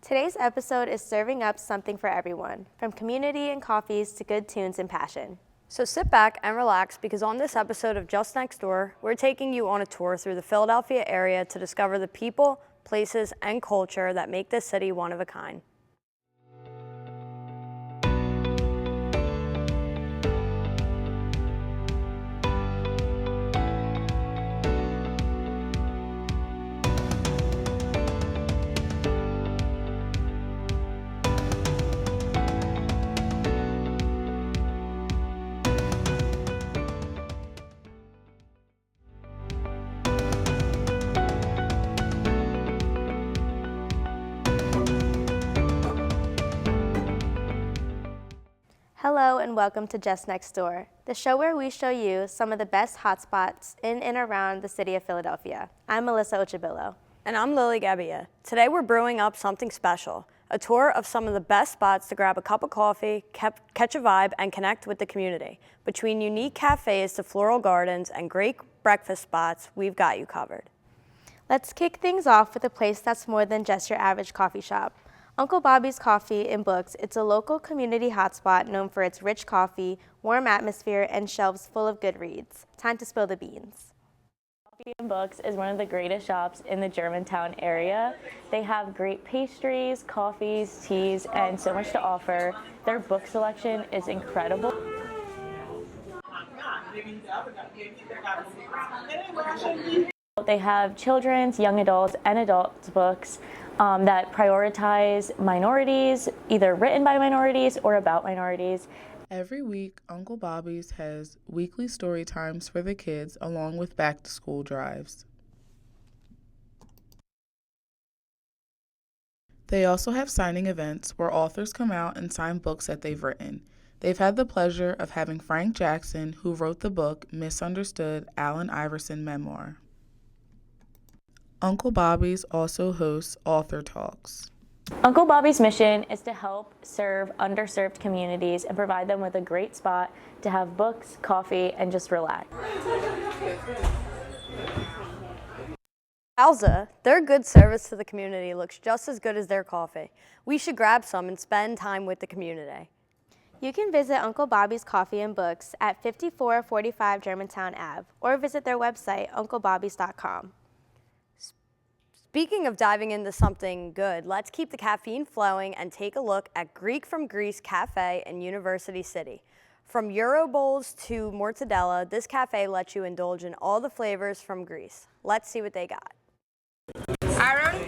Today's episode is serving up something for everyone, from community and coffees to good tunes and passion. So sit back and relax because on this episode of Just Next Door, we're taking you on a tour through the Philadelphia area to discover the people, places, and culture that make this city one of a kind. Hello and welcome to Just Next Door, the show where we show you some of the best hotspots in and around the city of Philadelphia. I'm Melissa Ochabillo. And I'm Lily Gebbia. Today we're brewing up something special, a tour of some of the best spots to grab a cup of coffee, catch a vibe, and connect with the community. Between unique cafes to floral gardens and great breakfast spots, we've got you covered. Let's kick things off with a place that's more than just your average coffee shop. Uncle Bobby's Coffee and Books. It's a local community hotspot known for its rich coffee, warm atmosphere, and shelves full of good reads. Time to spill the beans. Coffee and Books is one of the greatest shops in the Germantown area. They have great pastries, coffees, teas, and so much to offer. Their book selection is incredible. They have children's, young adults, and adults books that prioritize minorities, either written by minorities or about minorities. Every week, Uncle Bobby's has weekly story times for the kids along with back-to-school drives. They also have signing events where authors come out and sign books that they've written. They've had the pleasure of having Frank Jackson, who wrote the book Misunderstood, Allen Iverson Memoir. Uncle Bobby's also hosts author talks. Uncle Bobby's mission is to help serve underserved communities and provide them with a great spot to have books, coffee, and just relax. Alza, their good service to the community looks just as good as their coffee. We should grab some and spend time with the community. You can visit Uncle Bobby's Coffee and Books at 5445 Germantown Ave or visit their website, unclebobbies.com. Speaking of diving into something good, let's keep the caffeine flowing and take a look at Greek from Greece Cafe in University City. From Euro bowls to mortadella, this cafe lets you indulge in all the flavors from Greece. Let's see what they got. Aaron?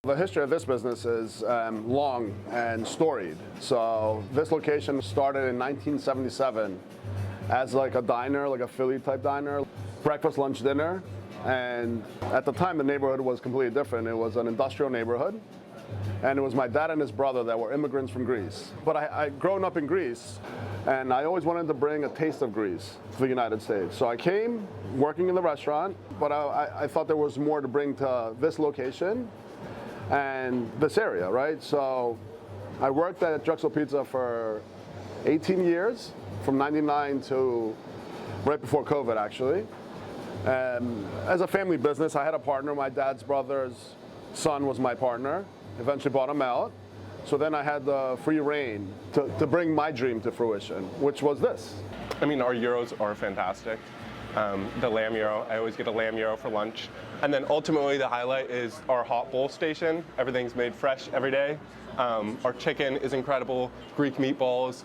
The history of this business is long and storied. So this location started in 1977 as like a diner, like a Philly type diner, breakfast, lunch, dinner. And at the time, the neighborhood was completely different. It was an industrial neighborhood. And it was my dad and his brother that were immigrants from Greece. But I'd grown up in Greece, and I always wanted to bring a taste of Greece to the United States. So I came working in the restaurant, but I thought there was more to bring to this location and this area, right? So I worked at Drexel Pizza for 18 years, from 99 to right before COVID, actually. As a family business, I had a partner. My dad's brother's son was my partner. Eventually bought him out. So then I had the free reign to bring my dream to fruition, which was this. I mean, our gyros are fantastic. The lamb gyro, I always get a lamb gyro for lunch. And then ultimately the highlight is our hot bowl station. Everything's made fresh every day. Our chicken is incredible, Greek meatballs.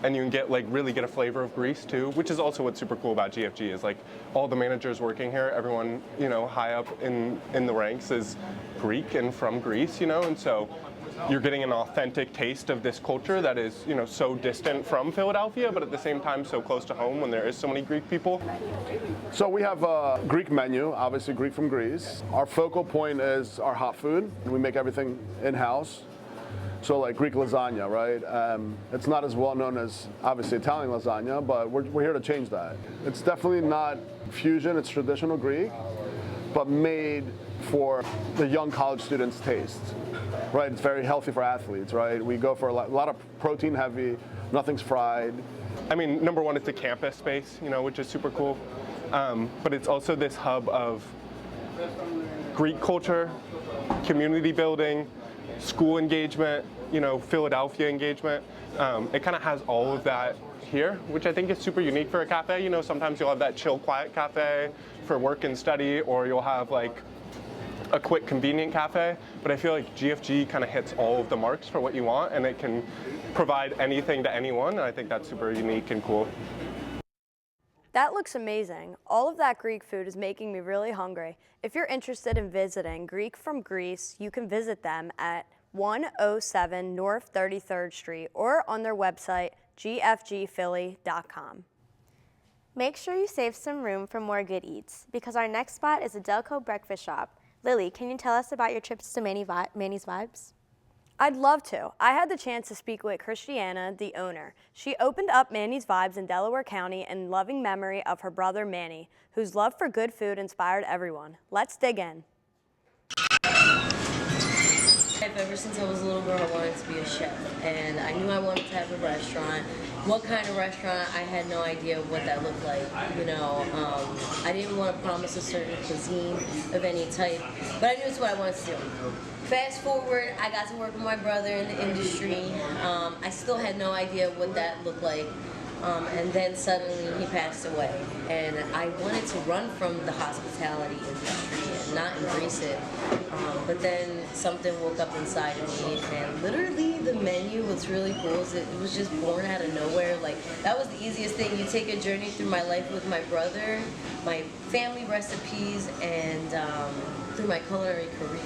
And you can really get a flavor of Greece too, which is also what's super cool about GFG is like all the managers working here, everyone, high up in the ranks is Greek and from Greece, and so you're getting an authentic taste of this culture that is, so distant from Philadelphia, but at the same time so close to home when there is so many Greek people. So we have a Greek menu, obviously Greek from Greece. Our focal point is our hot food. We make everything in-house. So like Greek lasagna, right? It's not as well known as obviously Italian lasagna, but we're here to change that. It's definitely not fusion, it's traditional Greek, but made for the young college students' taste, right? It's very healthy for athletes, right? We go for a lot of protein heavy, nothing's fried. I mean, number one, it's a campus space, which is super cool. but it's also this hub of Greek culture, community building, school engagement, Philadelphia engagement. It kind of has all of that here, which I think is super unique for a cafe. Sometimes you'll have that chill, quiet cafe for work and study, or you'll have like a quick, convenient cafe. But I feel like GFG kind of hits all of the marks for what you want, and it can provide anything to anyone. And I think that's super unique and cool. That looks amazing. All of that Greek food is making me really hungry. If you're interested in visiting Greek from Greece, you can visit them at 107 North 33rd Street or on their website, gfgphilly.com. Make sure you save some room for more good eats, because our next spot is a Delco breakfast shop. Lily, can you tell us about your trips to Manny's Vibes? I'd love to. I had the chance to speak with Christiana, the owner. She opened up Manny's Vibes in Delaware County in loving memory of her brother Manny, whose love for good food inspired everyone. Let's dig in. Ever since I was a little girl, I wanted to be a chef, and I knew I wanted to have a restaurant. What kind of restaurant, I had no idea what that looked like. I didn't want to promise a certain cuisine of any type, but I knew it's what I wanted to do. Fast forward, I got to work with my brother in the industry. I still had no idea what that looked like. And then suddenly he passed away. And I wanted to run from the hospitality industry and not embrace it. But then something woke up inside of me, and literally the menu, what's really cool is it was just born out of nowhere. Like, that was the easiest thing. You take a journey through my life with my brother, my family recipes, and through my culinary career.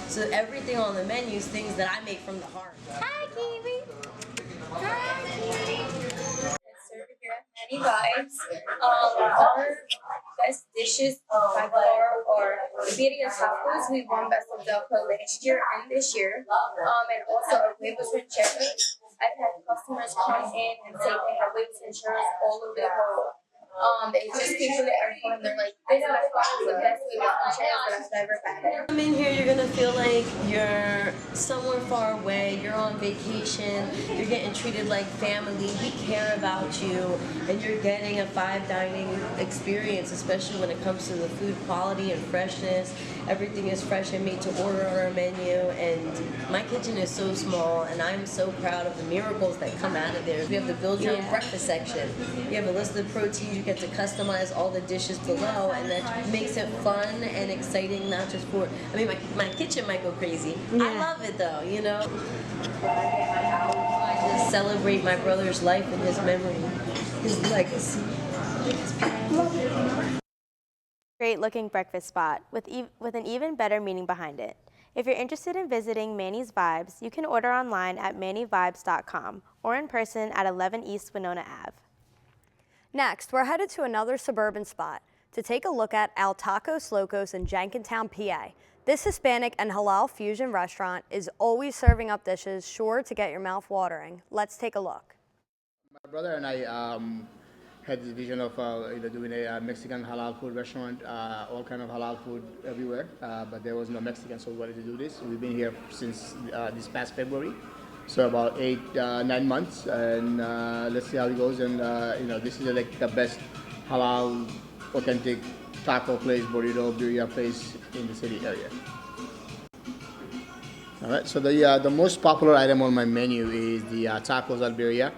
So everything on the menu is things that I make from the heart. Hi, Kiwi. Hi, Kiwi. Manny Vibes. Our best dishes by far are the birria tacos. We won Best of Delco last year and this year. And also our huevos rancheros. I've had customers come in and say they have huevos rancheros all over the world. They just came to the airport and they're like, this is by far the best huevos rancheros that I've ever had. Come in here, you're gonna feel like you're somewhere far away, you're on vacation, you're getting treated like family, we care about you, and you're getting a fine dining experience, especially when it comes to the food quality and freshness. Everything is fresh and made to order on our menu, and my kitchen is so small, and I'm so proud of the miracles that come out of there. We have the build your own breakfast section. You have a list of proteins, you get to customize all the dishes below, and that makes it fun and exciting, not just for, my kitchen might go crazy. Yeah. I love it though, I just celebrate my brother's life and his memory, his legacy. Great looking breakfast spot with an even better meaning behind it. If you're interested in visiting Manny's Vibes, you can order online at mannyvibes.com or in person at 11 East Winona Ave. Next, we're headed to another suburban spot to take a look at Al Tacos Locos in Jenkintown, PA. This Hispanic and halal fusion restaurant is always serving up dishes sure to get your mouth watering. Let's take a look. My brother and I had this vision of doing a Mexican halal food restaurant, all kind of halal food everywhere, but there was no Mexican, so we wanted to do this. We've been here since this past February, so about 9 months, and let's see how it goes. And this is like the best halal, authentic taco place, burrito, birria place in the city area. All right, so the most popular item on my menu is the tacos al birria.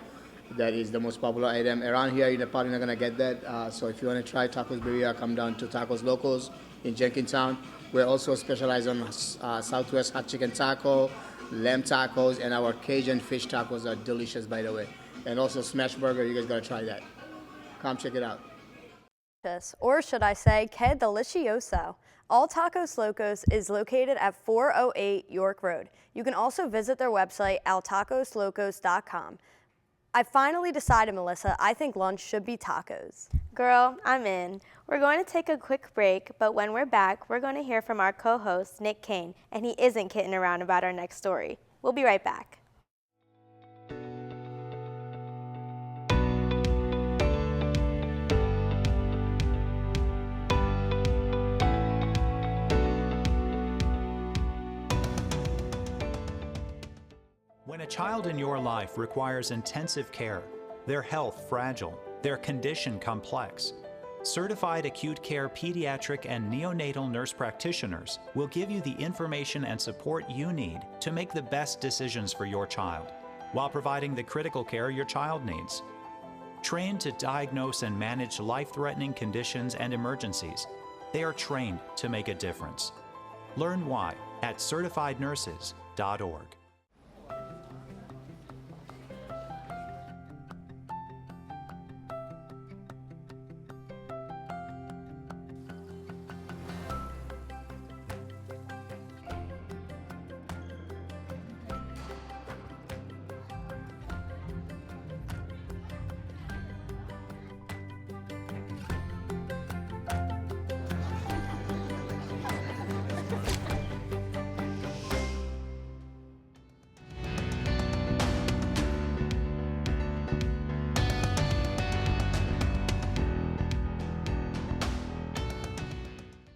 That is the most popular item. Around here, you're probably not gonna get that. So if you wanna try tacos birria, come down to Tacos Locos in Jenkintown. We're also specialized on Southwest hot chicken taco, lamb tacos, and our Cajun fish tacos are delicious, by the way. And also smash burger, you guys gotta try that. Come check it out. Or should I say, que delicioso. All Tacos Locos is located at 408 York Road. You can also visit their website, altacoslocos.com. I finally decided, Melissa, I think lunch should be tacos. Girl, I'm in. We're going to take a quick break, but when we're back, we're going to hear from our co-host, Nick Kane, and he isn't kidding around about our next story. We'll be right back. When a child in your life requires intensive care, their health fragile, their condition complex, Certified acute care pediatric and neonatal nurse practitioners will give you the information and support you need to make the best decisions for your child, while providing the critical care your child needs. Trained to diagnose and manage life-threatening conditions and emergencies, they are trained to make a difference. Learn why at certifiednurses.org.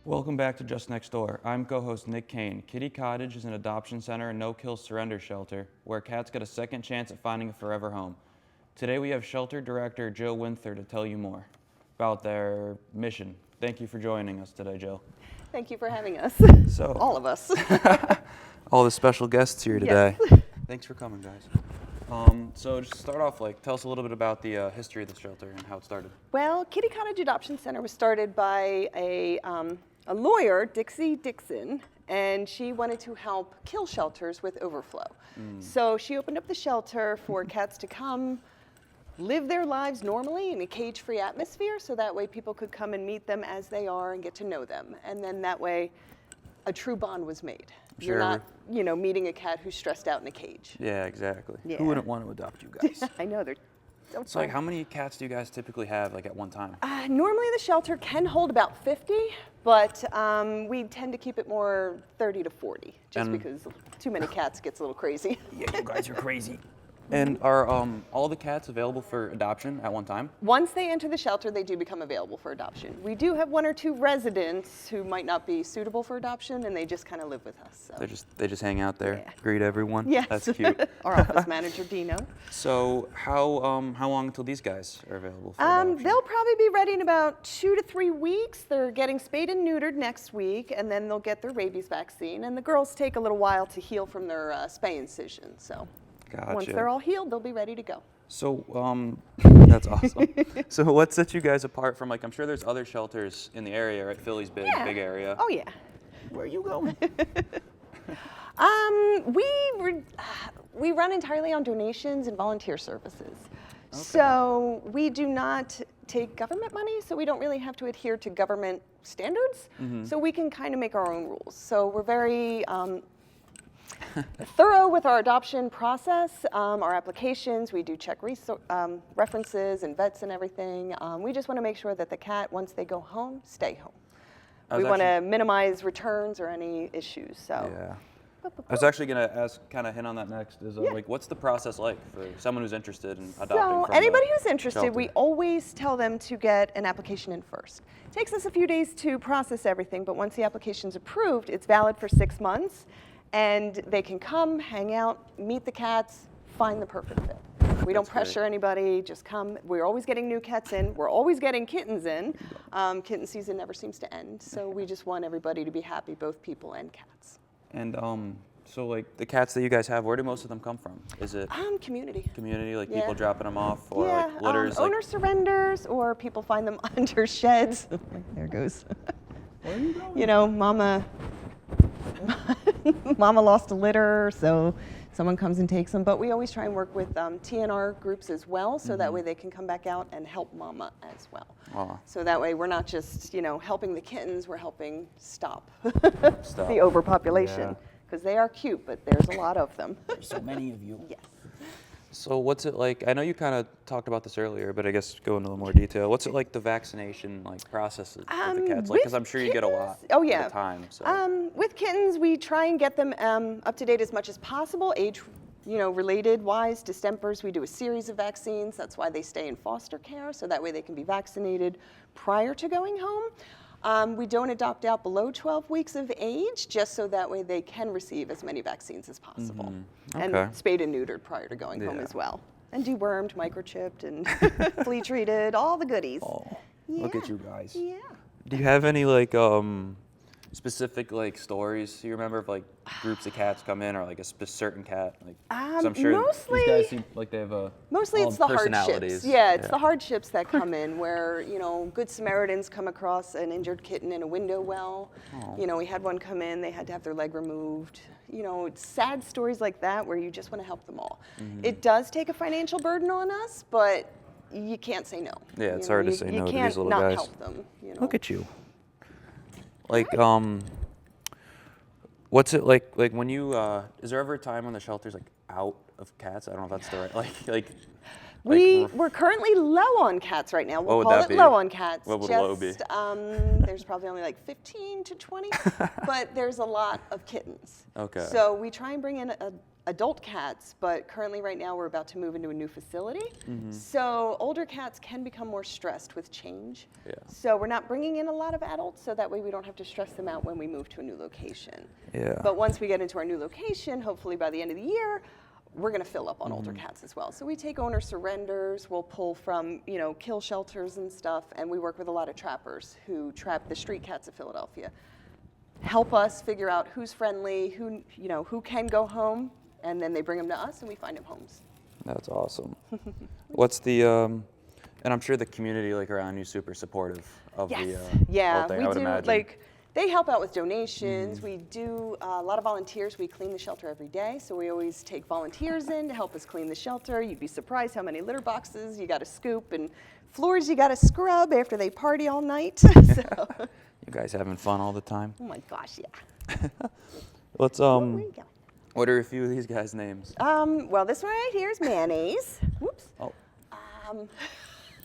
Welcome back to Just Next Door. I'm co-host Nick Kane. Kitty Cottage is an adoption center and no-kill surrender shelter where cats get a second chance at finding a forever home. Today we have shelter director Jill Winther to tell you more about their mission. Thank you for joining us today, Jill. Thank you for having us. So, all of us. all the special guests here today. Yes. Thanks for coming, guys. So just to start off, tell us a little bit about the history of the shelter and how it started. Well, Kitty Cottage Adoption Center was started by a lawyer, Dixie Dixon, and she wanted to help kill shelters with overflow. So she opened up the shelter for cats to come live their lives normally in a cage-free atmosphere, so that way people could come and meet them as they are and get to know them. And then that way a true bond was made. Sure. You're not, meeting a cat who's stressed out in a cage. Yeah, exactly. Yeah. Who wouldn't want to adopt you guys? I know, they're so So how many cats do you guys typically have at one time? Normally the shelter can hold about 50, but we tend to keep it more 30 to 40, just because too many cats gets a little crazy. Yeah, you guys are crazy. And are all the cats available for adoption at one time? Once they enter the shelter, they do become available for adoption. We do have one or two residents who might not be suitable for adoption, and they just kind of live with us. So. They just hang out there, Yeah. greet everyone. Yes. That's cute. Our office manager, Dino. So how long until these guys are available for adoption? They'll probably be ready in about 2 to 3 weeks. They're getting spayed and neutered next week, and then they'll get their rabies vaccine. And the girls take a little while to heal from their spay incision. So Gotcha. once they're all healed, they'll be ready to go. So that's awesome. So what sets you guys apart from I'm sure there's other shelters in the area, right? Philly's big area. Oh yeah. Where are you going? We run entirely on donations and volunteer services. Okay. So we do not take government money, so we don't really have to adhere to government standards. So we can kind of make our own rules. So we're very thorough with our adoption process, our applications. We do check references and vets and everything. We just want to make sure that the cat, once they go home, stay home. We want to minimize returns or any issues. So. Yeah. I was actually going to ask, kind of hint on that next, is what's the process like for someone who's interested in adopting So from anybody the who's interested, shelter? we always tell them to get an application in first. It takes us a few days to process everything, but once the application's approved, it's valid for 6 months, and they can come, hang out, meet the cats, find the perfect fit. We don't pressure anybody, just come. We're always getting new cats in. We're always getting kittens in. Kitten season never seems to end, so we just want everybody to be happy, both people and cats. And so the cats that you guys have, where do most of them come from? Is it community? Community, people dropping them off, or litters? Owner surrenders, or people find them under sheds. There it goes. Where are you going? Mama lost a litter, so someone comes and takes them. But we always try and work with TNR groups as well, so that way they can come back out and help Mama as well. So that way we're not just helping the kittens, we're helping stop the overpopulation. Because they are cute, but there's a lot of them. There's so many of you. Yes. So what's it like? I know you kind of talked about this earlier, but I guess go into a little more detail. What's it like, the vaccination process with the cats? Because I'm sure you get a lot at a time. So. With kittens, we try and get them up to date as much as possible. Age, related wise, distempers, we do a series of vaccines. That's why they stay in foster care, so that way they can be vaccinated prior to going home. We don't adopt out below 12 weeks of age, just so that way they can receive as many vaccines as possible. And spayed and neutered prior to going home as well. And dewormed, microchipped, and flea treated, all the goodies. Look at you guys. Yeah. Do you have any like specific like stories you remember of like groups of cats come in or like a certain cat? Like, 'cause I'm sure mostly, these guys seem like they have a mostly it's the hardships. personalities. Yeah, it's the hardships that come in where, you know, good Samaritans come across an injured kitten in a window well. You know, we had one come in, they had to have their leg removed. You know, it's sad stories like that where you just want to help them all. It does take a financial burden on us, but you can't say no. Yeah, it's hard to say no to these little guys. You can't not guys. help them. You know? Look at you. Like, what's it like when you, is there ever a time when the shelter's like out of cats? I don't know if that's the right, We're currently low on cats right now. We'll call it low on cats. What would low be? There's probably only like 15 to 20, but there's a lot of kittens. Okay. So we try and bring in adult cats, but currently right now we're about to move into a new facility. So older cats can become more stressed with change. Yeah. So we're not bringing in a lot of adults, so that way we don't have to stress them out when we move to a new location. Yeah. But once we get into our new location, hopefully by the end of the year, we're going to fill up on older cats as well. So we take owner surrenders, we'll pull from, you know, kill shelters and stuff, and we work with a lot of trappers who trap the street cats of Philadelphia. Help us figure out who's friendly, who, you know, who can go home, and then they bring them to us and we find them homes. That's awesome. What's the, and I'm sure the community like around you super supportive of the whole thing, I would imagine. Like, they help out with donations. We do a lot of volunteers. We clean the shelter every day, so we always take volunteers in to help us clean the shelter. You'd be surprised how many litter boxes you got to scoop and floors you got to scrub after they party all night. So. You guys having fun all the time? Oh my gosh, yeah. Let's what are a few of these guys' names? Well, this one right here is Mayonnaise. Whoops. Oh. I'm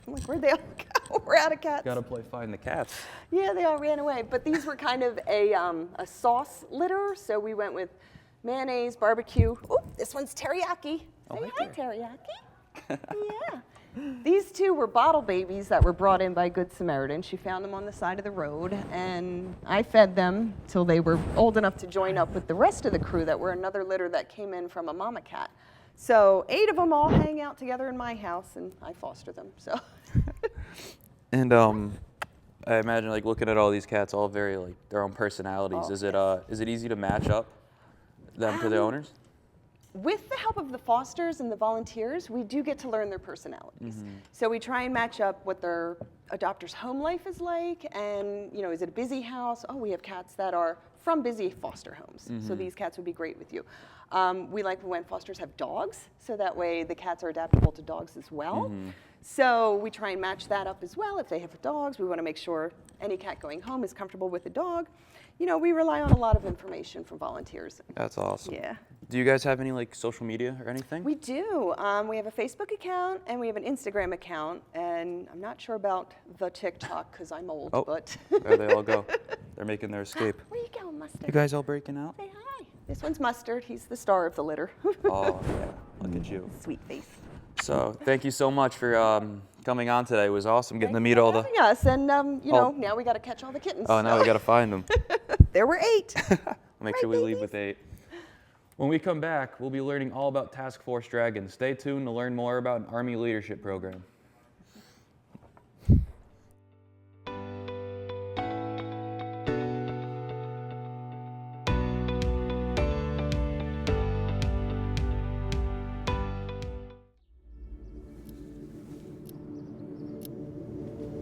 like, where'd they all go? We're out of cats. Gotta play find the cats. Yeah, they all ran away. But these were kind of a sauce litter, so we went with mayonnaise, barbecue. Ooh, this one's teriyaki. Oh, Say hey hi, teriyaki. Yeah. These two were bottle babies that were brought in by Good Samaritan. She found them on the side of the road, and I fed them till they were old enough to join up with the rest of the crew that were another litter that came in from a mama cat. So 8 of them all hang out together in my house, and I foster them. So. And I imagine like looking at all these cats, all very like their own personalities. Is it easy to match up them to their owners? With the help of the fosters and the volunteers, we do get to learn their personalities. So we try and match up what their adopter's home life is like, and you know, is it a busy house? Oh, we have cats that are from busy foster homes, so these cats would be great with you. We like when fosters have dogs, so that way the cats are adaptable to dogs as well. So we try and match that up as well. If they have dogs, we want to make sure any cat going home is comfortable with the dog. You know, we rely on a lot of information from volunteers. That's awesome. Yeah. Do you guys have any like social media or anything? We do. We have a Facebook account and we have an Instagram account, and I'm not sure about the TikTok because I'm old, but. There they all go. They're making their escape. Where you going, Mustard? You guys all breaking out? Say hi. This one's Mustard. He's the star of the litter. Oh, yeah. Look at you. Sweet face. So thank you so much for coming on today. It was awesome getting to meet all the. Having us, and you know, now we got to catch all the kittens. Oh, now we got to find them. There were 8. Make sure we leave with 8. When we come back, we'll be learning all about Task Force Dragon. Stay tuned to learn more about an Army leadership program.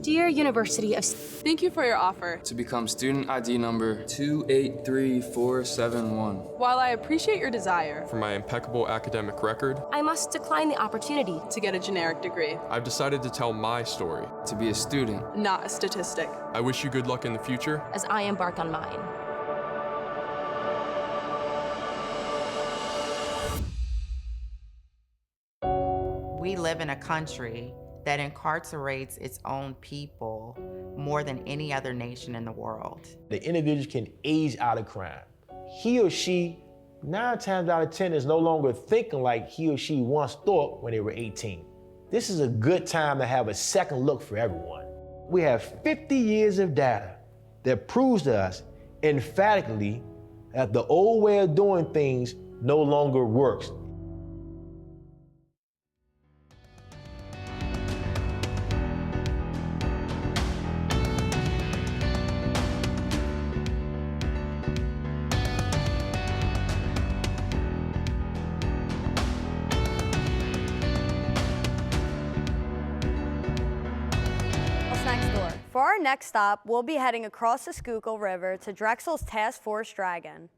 Dear University of... Thank you for your offer to become student ID number 283471. While I appreciate your desire for my impeccable academic record, I must decline the opportunity to get a generic degree. I've decided to tell my story. To be a student, not a statistic. I wish you good luck in the future as I embark on mine. We live in a country that incarcerates its own people more than any other nation in the world. The individual can age out of crime. He or she, 9 times out of 10, is no longer thinking like he or she once thought when they were 18. This is a good time to have a second look for everyone. We have 50 years of data that proves to us emphatically that the old way of doing things no longer works. our next stop, we'll be heading across the Schuylkill River to Drexel's Task Force Dragon.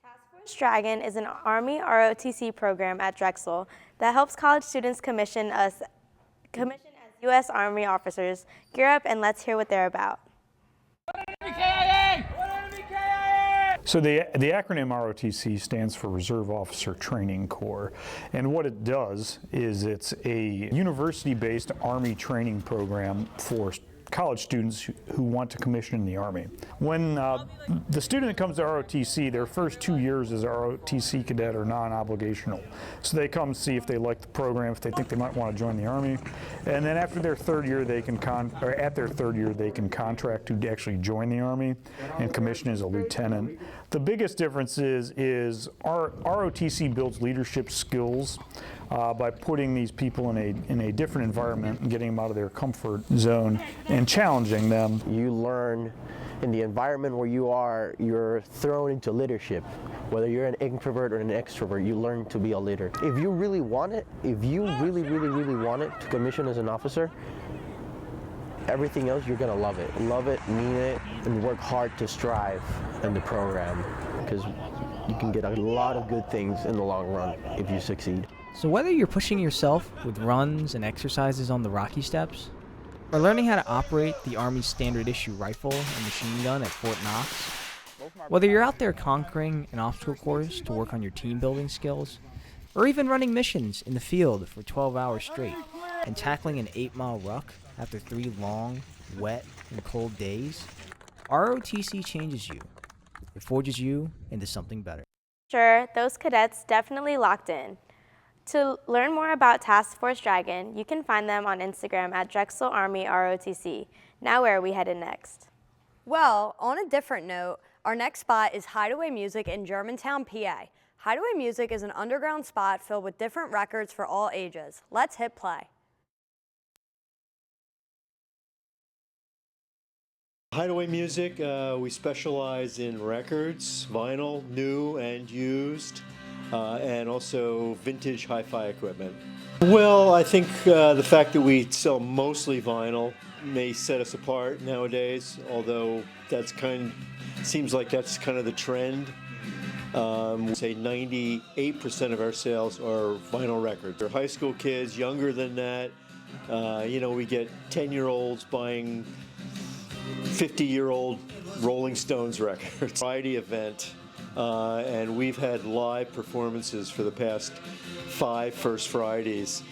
Task Force Dragon is an Army ROTC program at Drexel that helps college students commission as U.S. Army officers. Gear up and let's hear what they're about. So the acronym ROTC stands for Reserve Officer Training Corps, and what it does is it's a university-based Army training program for college students who want to commission in the Army. When the student comes to ROTC, their first 2 years as a ROTC cadet are non-obligational. So they come see if they like the program, if they think they might want to join the Army, and then after their third year, they can at their third year they can contract to actually join the Army and commission as a lieutenant. The biggest difference is our ROTC builds leadership skills by putting these people in a different environment and getting them out of their comfort zone and challenging them. You learn in the environment where you're thrown into leadership. Whether you're an introvert or an extrovert, you learn to be a leader. If you really want it, if you really want it to commission as an officer, everything else you're gonna love it, mean it, and work hard to strive in the program, because you can get a lot of good things in the long run if you succeed. So whether you're pushing yourself with runs and exercises on the Rocky Steps, or learning how to operate the Army's standard issue rifle and machine gun at Fort Knox, whether you're out there conquering an obstacle course to work on your team building skills, or even running missions in the field for 12 hours straight and tackling an 8-mile ruck after 3 long, wet, and cold days, ROTC changes you. It forges you into something better. Sure, those cadets definitely locked in. To learn more about Task Force Dragon, you can find them on Instagram at Drexel Army ROTC. Now where are we headed next? Well, on a different note, our next spot is Hideaway Music in Germantown, PA. Hideaway Music is an underground spot filled with different records for all ages. Let's hit play. Hideaway Music, we specialize in records, vinyl, new and used, and also vintage hi-fi equipment. Well, I think the fact that we sell mostly vinyl may set us apart nowadays, although seems like that's kind of the trend. Say 98% of our sales are vinyl records. They're high school kids, younger than that. We get 10-year-olds buying 50-year-old Rolling Stones records. Variety event, and we've had live performances for the past 5 First Fridays.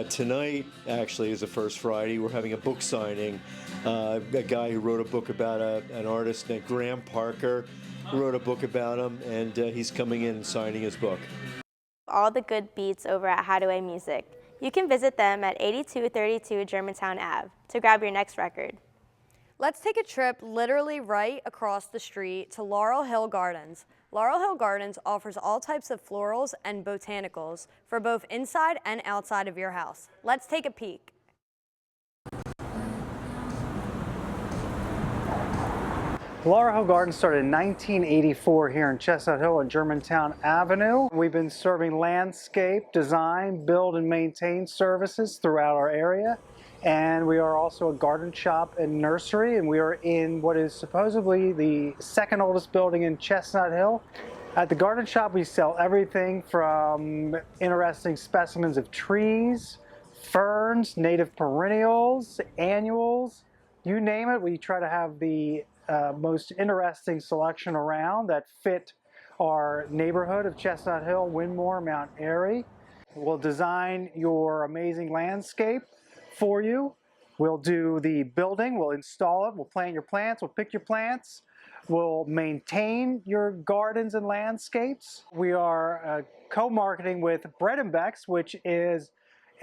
Tonight actually is a First Friday. We're having a book signing. A guy who wrote a book about an artist named Graham Parker who wrote a book about him, and he's coming in and signing his book. All the good beats over at Hideaway Music. You can visit them at 8232 Germantown Ave to grab your next record. Let's take a trip literally right across the street to Laurel Hill Gardens. Laurel Hill Gardens offers all types of florals and botanicals for both inside and outside of your house. Let's take a peek. Laurel Hill Gardens started in 1984 here in Chestnut Hill and Germantown Avenue. We've been serving landscape, design, build, and maintain services throughout our area. And we are also a garden shop and nursery, and we are in what is supposedly the second oldest building in Chestnut Hill. At the garden shop, we sell everything from interesting specimens of trees, ferns, native perennials, annuals, you name it. We try to have the most interesting selection around that fit our neighborhood of Chestnut Hill, Wynmore, Mount Airy. We'll design your amazing landscape for you. We'll do the building, we'll install it, we'll plant your plants, we'll pick your plants, we'll maintain your gardens and landscapes. We are co-marketing with Bread and Beck's, which is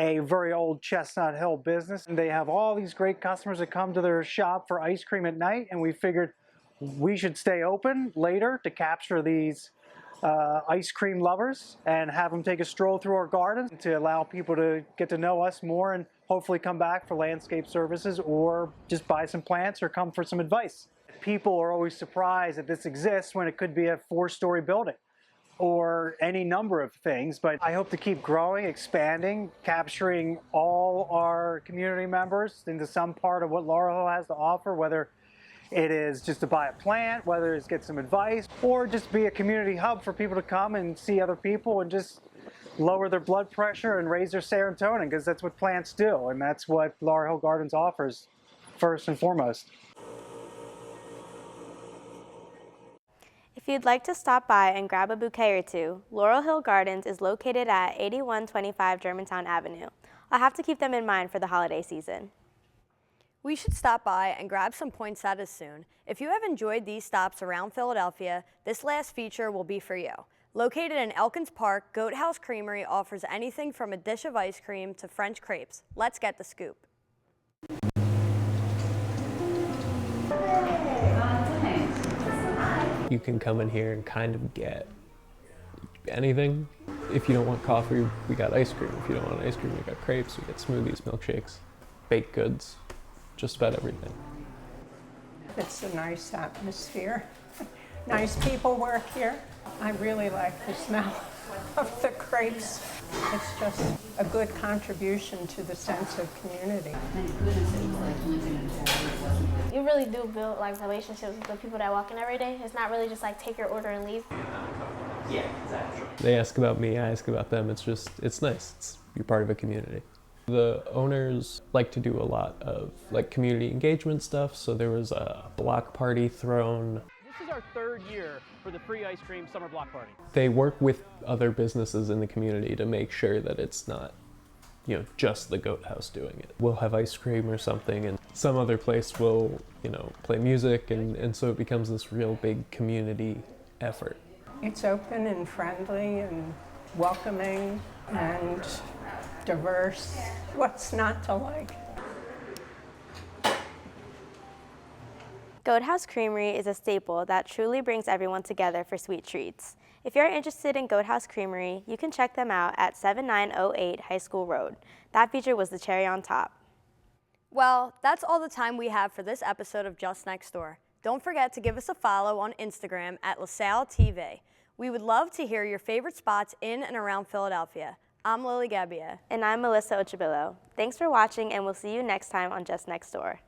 a very old Chestnut Hill business. And they have all these great customers that come to their shop for ice cream at night, and we figured we should stay open later to capture these ice cream lovers and have them take a stroll through our gardens to allow people to get to know us more and hopefully come back for landscape services or just buy some plants or come for some advice. People are always surprised that this exists when it could be a 4-story building. or any number of things, but I hope to keep growing, expanding, capturing all our community members into some part of what Laurel Hill has to offer, whether it is just to buy a plant, whether it's get some advice, or just be a community hub for people to come and see other people and just lower their blood pressure and raise their serotonin, because that's what plants do, and that's what Laurel Hill Gardens offers first and foremost. If you'd like to stop by and grab a bouquet or two, Laurel Hill Gardens is located at 8125 Germantown Avenue. I'll have to keep them in mind for the holiday season. We should stop by and grab some poinsettias soon. If you have enjoyed these stops around Philadelphia, this last feature will be for you. Located in Elkins Park, Goat House Creamery offers anything from a dish of ice cream to French crepes. Let's get the scoop. You can come in here and kind of get anything. If you don't want coffee, we got ice cream. If you don't want ice cream, we got crepes, we got smoothies, milkshakes, baked goods, just about everything. It's a nice atmosphere. Nice people work here. I really like the smell of the crepes. It's just a good contribution to the sense of community. You really do build like relationships with the people that walk in every day. It's not really just like take your order and leave. Yeah, exactly. They ask about me, I ask about them. It's nice. You're part of a community. The owners like to do a lot of like community engagement stuff. So there was a block party thrown. This is our third year for the free ice cream summer block party. They work with other businesses in the community to make sure that it's not, just the Goat House doing it. We'll have ice cream or something, and some other place will, play music, and so it becomes this real big community effort. It's open and friendly and welcoming and diverse. What's not to like? Goat House Creamery is a staple that truly brings everyone together for sweet treats. If you're interested in Goat House Creamery, you can check them out at 7908 High School Road. That feature was the cherry on top. Well, that's all the time we have for this episode of Just Next Door. Don't forget to give us a follow on Instagram at LaSalle TV. We would love to hear your favorite spots in and around Philadelphia. I'm Lily Gabbia. And I'm Melissa Ochabillo. Thanks for watching, and we'll see you next time on Just Next Door.